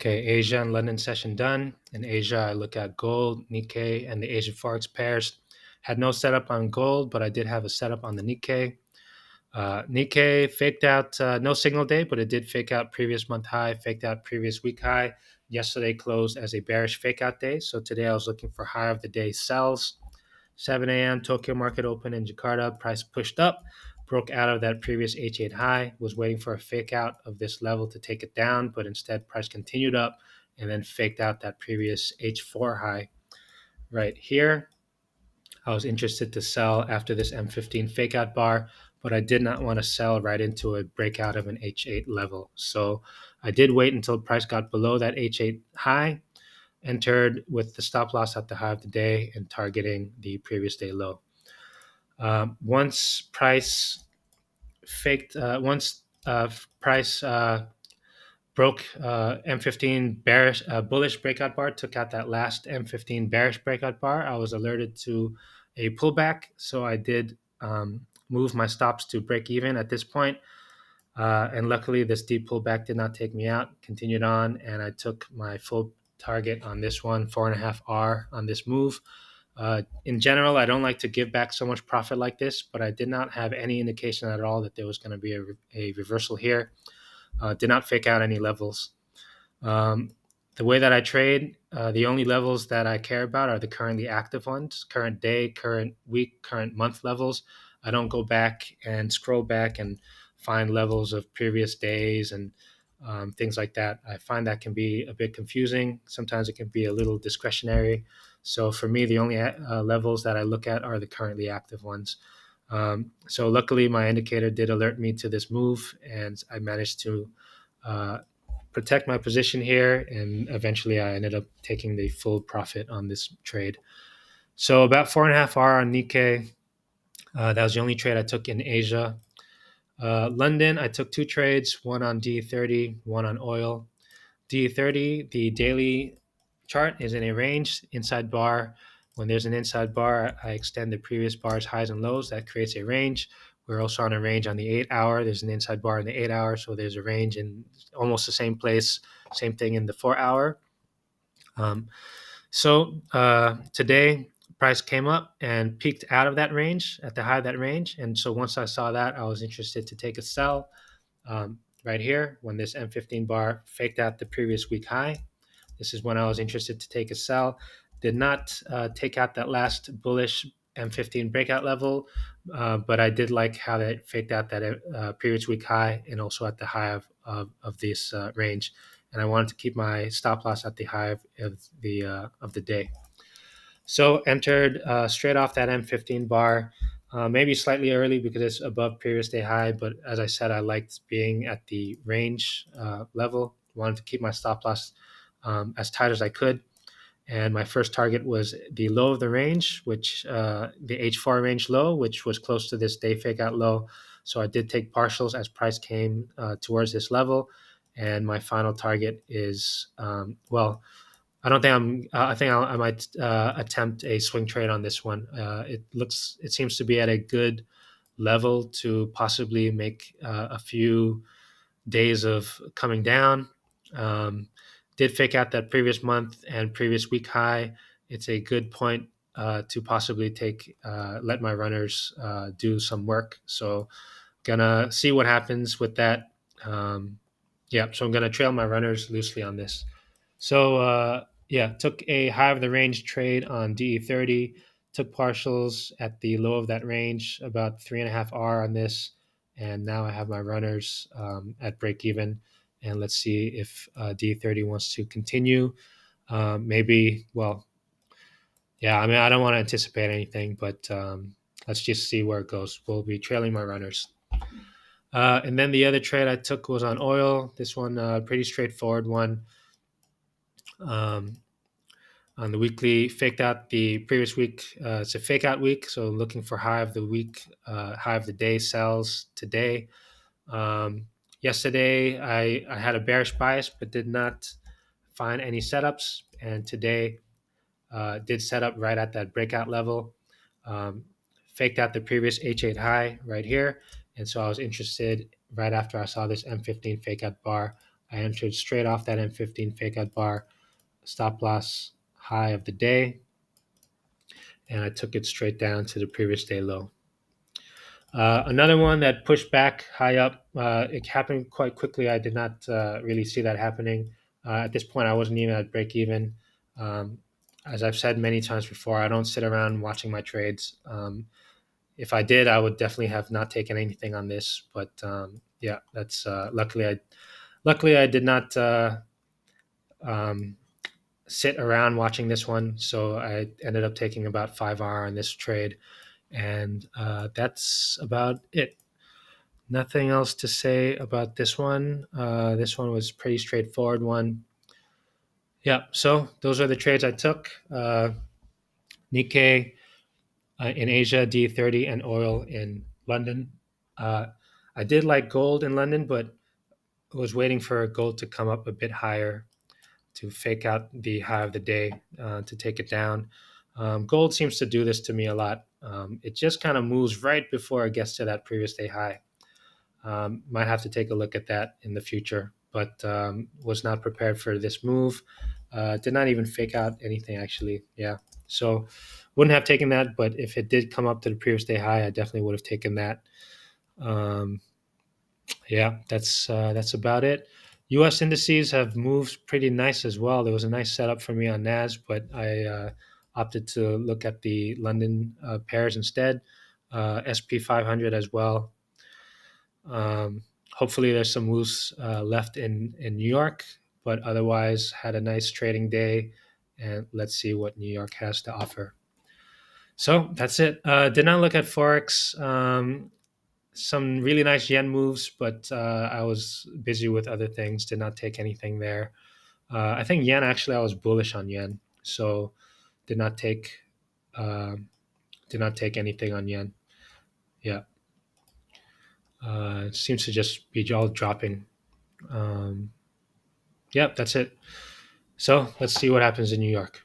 Okay, Asia and London session done. In Asia, I look at gold, Nikkei, and the Asian Forex pairs. Had no setup on gold, but I did have a setup on the Nikkei. Nikkei faked out no signal day, but it did fake out previous month high, faked out previous week high. Yesterday closed as a bearish fake out day. So today I was looking for high of the day sells. 7 a.m. Tokyo market open in Jakarta. Price pushed up, broke out of that previous H8 high, was waiting for a fake out of this level to take it down, but instead price continued up and then faked out that previous H4 high right here. I was interested to sell after this M15 fake out bar, but I did not want to sell right into a breakout of an H8 level. So I did wait until price got below that H8 high, entered with the stop loss at the high of the day and targeting the previous day low. Once price faked, once price broke M15 bearish bullish breakout bar, took out that last M15 bearish breakout bar, I was alerted to a pullback. So I did move my stops to break even at this point. And luckily, this deep pullback did not take me out, continued on, and I took my full target on this one, 4.5R on this move. In general, I don't like to give back so much profit like this, but I did not have any indication at all that there was going to be a reversal here. Did not fake out any levels. The way that I trade, the only levels that I care about are the currently active ones, current day, current week, current month levels. I don't go back and scroll back and find levels of previous days and things like that. I find that can be a bit confusing. Sometimes it can be a little discretionary. So for me, the only levels that I look at are the currently active ones. So luckily, my indicator did alert me to this move, and I managed to protect my position here. And eventually, I ended up taking the full profit on this trade. So about 4.5R on Nikkei. That was the only trade I took in Asia. London, I took two trades, one on DE30, one on oil. DE30, the daily chart is in a range, inside bar. When there's an inside bar, I extend the previous bar's highs and lows. That creates a range. We're also on a range on the 8-hour. There's an inside bar in the 8-hour, so there's a range in almost the same place. Same thing in the 4-hour. Today, price came up and peaked out of that range at the high of that range. And so once I saw that, I was interested to take a sell right here when this M15 bar faked out the previous week high. This is when I was interested to take a sell. Did not take out that last bullish M15 breakout level, but I did like how that faked out that previous week high and also at the high of this range. And I wanted to keep my stop loss at the high of the day. So entered straight off that M15 bar, maybe slightly early because it's above previous day high. But as I said, I liked being at the range level. Wanted to keep my stop loss as tight as I could. And my first target was the low of the range, which the H4 range low, which was close to this day fake out low. So I did take partials as price came towards this level. And my final target is, I don't think I'm. I think I might attempt a swing trade on this one. It seems to be at a good level to possibly make a few days of coming down. Did fake out that previous month and previous week high. It's a good point to possibly let my runners do some work. So gonna see what happens with that. So I'm gonna trail my runners loosely on this. So took a high of the range trade on DE30, took partials at the low of that range, about 3.5R on this, and now I have my runners at break even. And let's see if DE30 wants to continue. I don't want to anticipate anything, but let's just see where it goes. We'll be trailing my runners. And then the other trade I took was on oil. This one, pretty straightforward one. On the weekly, faked out the previous week. It's a fake out week, so looking for high of the week, high of the day sells today. Yesterday, I had a bearish bias, but did not find any setups, and today did set up right at that breakout level. Faked out the previous H8 high right here, and so I was interested right after I saw this M15 fake out bar. I entered straight off that M15 fake out bar, stop loss high of the day, and I took it straight down to the previous day low. Another one that pushed back high up. It happened quite quickly. I did not really see that happening. At this point, I wasn't even at break even. Um, as I've said many times before, I don't sit around watching my trades. If I did, I would definitely have not taken anything on this. But yeah, that's luckily I did not um, sit around watching this one. So I ended up taking about 5R on this trade, and that's about it. Nothing else to say about this one. This one was pretty straightforward one. Yeah, so those are the trades I took. Nikkei in Asia, DE30, and oil in London. Uh, I did like gold in London, but was waiting for gold to come up a bit higher to fake out the high of the day to take it down. Gold seems to do this to me a lot. It just kind of moves right before it gets to that previous day high. Might have to take a look at that in the future, but was not prepared for this move. Did not even fake out anything actually. Yeah, so wouldn't have taken that. But if it did come up to the previous day high, I definitely would have taken that. Um, yeah, that's about it. U.S. indices have moved pretty nice as well. There was a nice setup for me on Nas, but I opted to look at the London pairs instead. SP 500 as well. Hopefully, there's some moves left in New York, but otherwise, had a nice trading day, and let's see what New York has to offer. So that's it. Did not look at forex. Some really nice yen moves, but I was busy with other things. Did not take anything there. I think yen actually, I was bullish on yen, so did not take uh, did not take anything on yen. Yeah, it seems to just be all dropping. Um, yeah, that's it. So let's see what happens in New York.